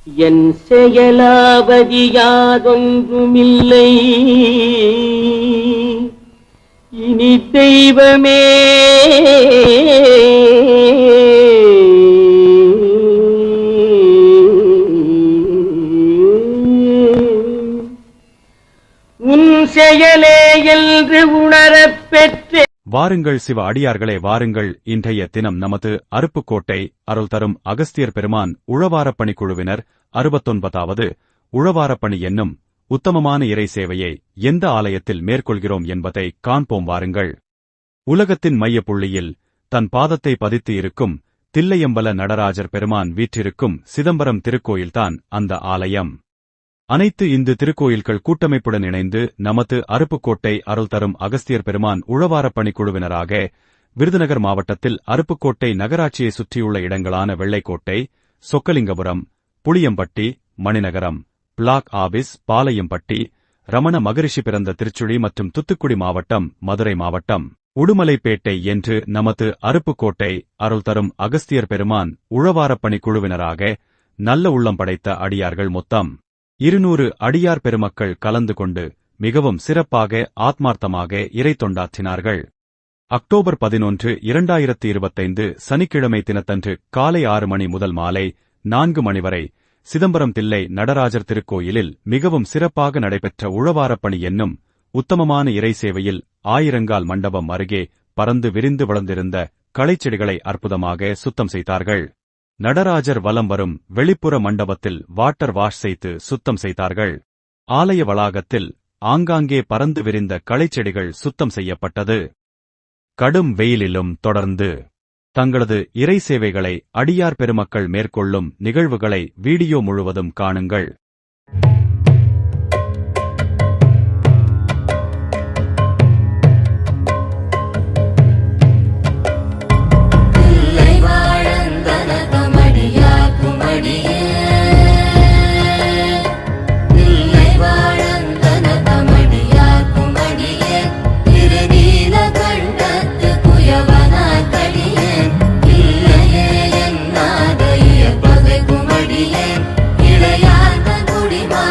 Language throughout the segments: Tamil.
என் செயலாவதி யாதொன்றுமில்லை இனி தெய்வமே உன் செயலே என்று உணரப் பெற்றே. வாருங்கள் சிவ அடியார்களே வாருங்கள். இன்றைய தினம் நமது அருப்புக்கோட்டை அருள் தரும் அகஸ்தியர் பெருமான் உழவாரப்பணி குழுவினர் 69வது உழவாரப்பணி என்னும் உத்தமமான இறை சேவையை எந்த ஆலயத்தில் மேற்கொள்கிறோம் என்பதை காண்போம் வாருங்கள். உலகத்தின் மைய புள்ளியில் தன் பாதத்தை பதித்து இருக்கும் தில்லையம்பல நடராஜர் பெருமான் வீற்றிருக்கும் சிதம்பரம் திருக்கோயில்தான் அந்த ஆலயம். அனைத்து இந்து திருக்கோயில்கள் கூட்டமைப்புடன் இணைந்து நமது அருப்புக்கோட்டை அருள் தரும் அகஸ்தியர் பெருமான் உழவாரப்பணி குழுவினராக விருதுநகர் மாவட்டத்தில் அருப்புக்கோட்டை நகராட்சியை சுற்றியுள்ள இடங்களான வெள்ளைக்கோட்டை, சொக்கலிங்கபுரம், புளியம்பட்டி, மணிநகரம், பிளாக் ஆபீஸ், பாளையம்பட்டி, ரமண மகரிஷி பிறந்த திருச்சுழி மற்றும் தூத்துக்குடி மாவட்டம், மதுரை மாவட்டம், உடுமலைப்பேட்டை என்று நமது அருப்புக்கோட்டை அருள் தரும் அகஸ்தியர் பெருமான் உழவாரப்பணி குழுவினராக நல்ல உள்ளம் படைத்த அடியார்கள் மொத்தம் 200 அடியார் பெருமக்கள் கலந்து கொண்டு மிகவும் சிறப்பாக ஆத்மார்த்தமாக இறை தொண்டாற்றினார்கள். அக்டோபர் 11, 2025 சனிக்கிழமை தினத்தன்று காலை 6 மணி முதல் மாலை 4 மணி வரை சிதம்பரம் தில்லை நடராஜர் திருக்கோயிலில் மிகவும் சிறப்பாக நடைபெற்ற உழவாரப்பணி என்னும் உத்தமமான இறை சேவையில் ஆயிரங்கால் மண்டபம் அருகே பறந்து விரிந்து வளர்ந்திருந்த களைச்செடிகளை அற்புதமாக சுத்தம் செய்தார்கள். நடராஜர் வலம் வரும் வெளிப்புற மண்டபத்தில் வாட்டர் வாஷ் செய்து சுத்தம் செய்தார்கள். ஆலய வளாகத்தில் ஆங்காங்கே பறந்து விரிந்த களைச்செடிகள் சுத்தம் செய்யப்பட்டது. கடும் வெயிலிலும் தொடர்ந்து தங்களது இறை சேவைகளை அடியார் பெருமக்கள் மேற்கொள்ளும் நிகழ்வுகளை வீடியோ முழுவதும் காணுங்கள். இளையார்ந்த குடிமா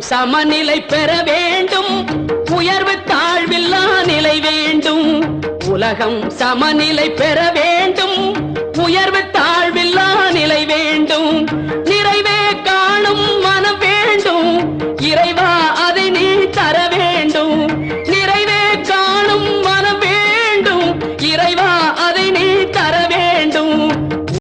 சமநிலை பெற வேண்டும், உயர்வு தாழ்வில்லா நிலை வேண்டும். உலகம் சமநிலை பெற வேண்டும், உயர்வு தாழ்வில்லா